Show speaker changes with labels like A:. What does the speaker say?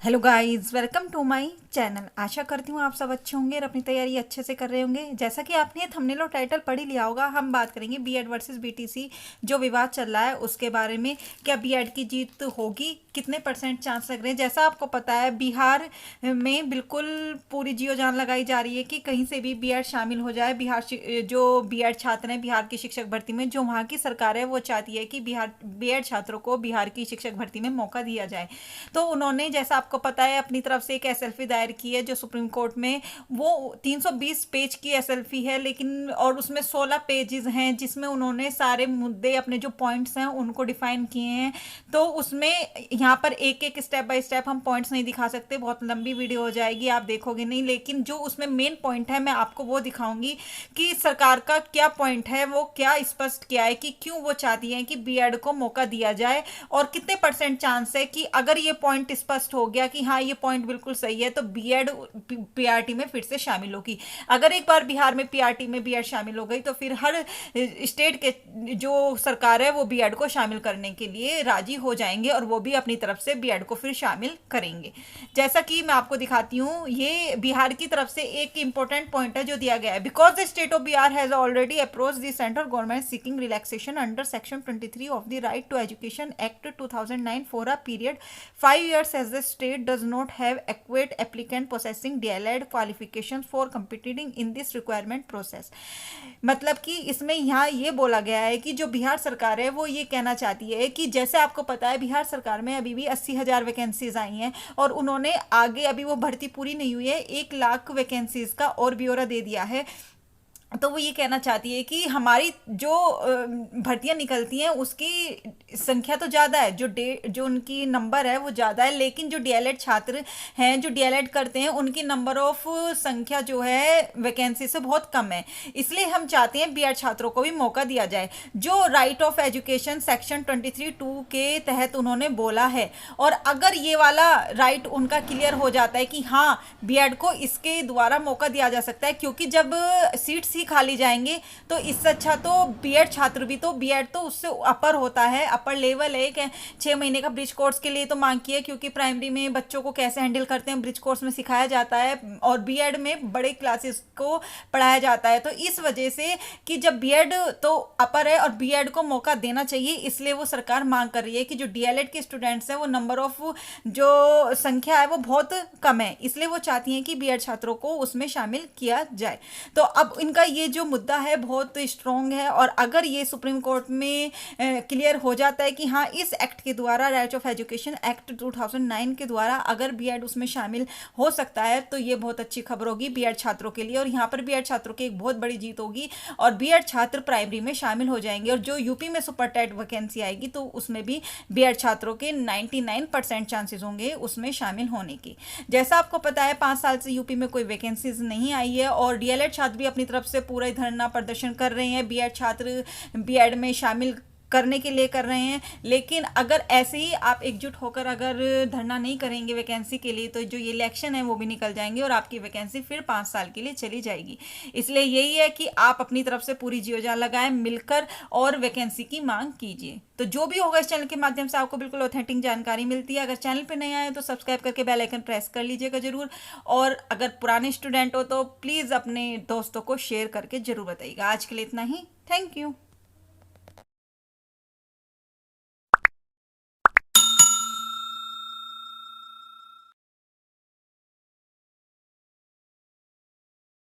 A: Hello guys, welcome to my channel. आशा करती हूँ आप सब अच्छे होंगे और अपनी तैयारी अच्छे से कर रहे होंगे। जैसा कि आपने थंबनेल और टाइटल पढ़ ही लिया होगा, हम बात करेंगे बीएड वर्सेस बीटीसी जो विवाद चल रहा है उसके बारे में। क्या बीएड की जीत होगी, कितने परसेंट चांस लग रहे हैं। जैसा आपको पता है, बिहार में बिल्कुल पूरी जियो जान लगाई जा रही है कि कहीं से भी बीएड शामिल हो जाए। जो बीएड छात्र हैं बिहार की शिक्षक भर्ती में, जो वहाँ की सरकार है वो चाहती है कि बिहार बीएड छात्रों को बिहार की शिक्षक भर्ती में मौका दिया जाए। तो उन्होंने, जैसा आपको पता है, अपनी तरफ से एक एसएलपी दायर की है जो सुप्रीम कोर्ट में, वो 320 पेज की एसएलपी है, लेकिन और उसमें 16 पेजेस हैं जिसमें उन्होंने सारे मुद्दे, अपने जो पॉइंट्स हैं उनको डिफाइन किए हैं। तो उसमें यहाँ पर एक एक स्टेप बाय स्टेप हम पॉइंट्स नहीं दिखा सकते, बहुत लंबी वीडियो हो जाएगी, आप देखोगे नहीं। लेकिन जो उसमें मेन पॉइंट है मैं आपको वो दिखाऊंगी कि सरकार का क्या पॉइंट है, वो क्या स्पष्ट किया है कि क्यों वो चाहती है कि बीएड को मौका दिया जाए और कितने परसेंट चांस है कि अगर ये पॉइंट स्पष्ट हो गया कि हाँ ये पॉइंट बिल्कुल सही है तो बीएड पीआरटी में फिर से शामिल होगी। अगर एक बार बिहार में पीआरटी में बीएड शामिल हो गई तो फिर हर स्टेट के जो सरकार है वो बीएड को शामिल करने के लिए राजी हो जाएंगे और वो भी अपनी तरफ से बीएड को फिर शामिल करेंगे। जैसा कि मैं आपको दिखाती हूँ, ये बिहार की तरफ से एक इंपॉर्टेंट पॉइंट है जो दिया गया है। Because the state of Bihar has already approach the central government seeking relaxation under section 23 of the right to education act 2009 for a period 5 years as the state does not have adequate applicant possessing DLED qualifications for competing in this requirement process। मतलब कि इसमें यहाँ ये बोला गया है कि जो बिहार सरकार है वो ये कहना चाहती है कि जैसे आपको पता है बिहार सरकार में अभी भी 80,000 वैकेंसीज आई हैं और उन्होंने आगे, अभी वो भर्ती पूरी नहीं हुई है, 1 लाख वैकेंसीज का और ब्यौरा दे दिया है। तो वो ये कहना चाहती है कि हमारी जो भर्तियां निकलती हैं उसकी संख्या तो ज़्यादा है, जो उनकी नंबर है वो ज़्यादा है, लेकिन जो डीएलएड छात्र हैं, जो डीएलएड करते हैं, उनकी नंबर ऑफ संख्या जो है वैकेंसी से बहुत कम है। इसलिए हम चाहते हैं बीएड छात्रों को भी मौका दिया जाए, जो राइट ऑफ एजुकेशन सेक्शन 23(2) के तहत उन्होंने बोला है। और अगर ये वाला राइट उनका क्लियर हो जाता है कि हाँ बीएड को इसके द्वारा मौका दिया जा सकता है, क्योंकि जब सीट्स खाली जाएंगे तो इससे अच्छा तो बीएड छात्र भी, तो बीएड तो उससे अपर होता है, अपर लेवल है। 6 महीने का ब्रिज कोर्स के लिए तो मांग की है, क्योंकि प्राइमरी में बच्चों को कैसे हैंडल करते हैं ब्रिज कोर्स में सिखाया जाता है और बीएड में बड़े क्लासेस को पढ़ाया जाता है। तो इस वजह से कि जब बीएड तो अपर है और बीएड को मौका देना चाहिए, इसलिए वो सरकार मांग कर रही है कि जो डीएलएड के स्टूडेंट्स हैं वो नंबर ऑफ जो संख्या है वो बहुत कम है, इसलिए वो चाहती हैं कि बीएड छात्रों को उसमें शामिल किया जाए। तो अब इनका ये जो मुद्दा है बहुत स्ट्रॉन्ग है, और अगर ये सुप्रीम कोर्ट में क्लियर हो जाता है कि हाँ इस एक्ट के द्वारा, राइट ऑफ एजुकेशन एक्ट 2009 के द्वारा अगर बीएड उसमें शामिल हो सकता है, तो ये बहुत अच्छी खबर होगी बीएड छात्रों के लिए। और यहाँ पर बीएड छात्रों की एक बहुत बड़ी जीत होगी और बीएड छात्र प्राइमरी में शामिल हो जाएंगे। और जो यूपी में सुपर टेट वैकेंसी आएगी तो उसमें भी बीएड छात्रों के 99% चांसेस होंगे उसमें शामिल होने की। जैसा आपको पता है 5 साल से यूपी में कोई वैकेंसीज नहीं आई है और डीएलएड छात्र भी अपनी तरफ से पूरा धरना प्रदर्शन कर रहे हैं, बीएड छात्र बीएड में शामिल करने के लिए कर रहे हैं। लेकिन अगर ऐसे ही आप एकजुट होकर अगर धरना नहीं करेंगे वैकेंसी के लिए, तो जो ये इलेक्शन है वो भी निकल जाएंगे और आपकी वैकेंसी फिर 5 साल के लिए चली जाएगी। इसलिए यही है कि आप अपनी तरफ से पूरी जियो जान लगाएं मिलकर और वैकेंसी की मांग कीजिए। तो जो भी होगा इस चैनल के माध्यम से आपको बिल्कुल ऑथेंटिक जानकारी मिलती है। अगर चैनल पर नहीं आए तो सब्सक्राइब करके बेल आइकन प्रेस कर लीजिएगा जरूर, और अगर पुराने स्टूडेंट हो तो प्लीज़ अपने दोस्तों को शेयर करके जरूर बताइएगा। आज के लिए इतना ही, थैंक यू।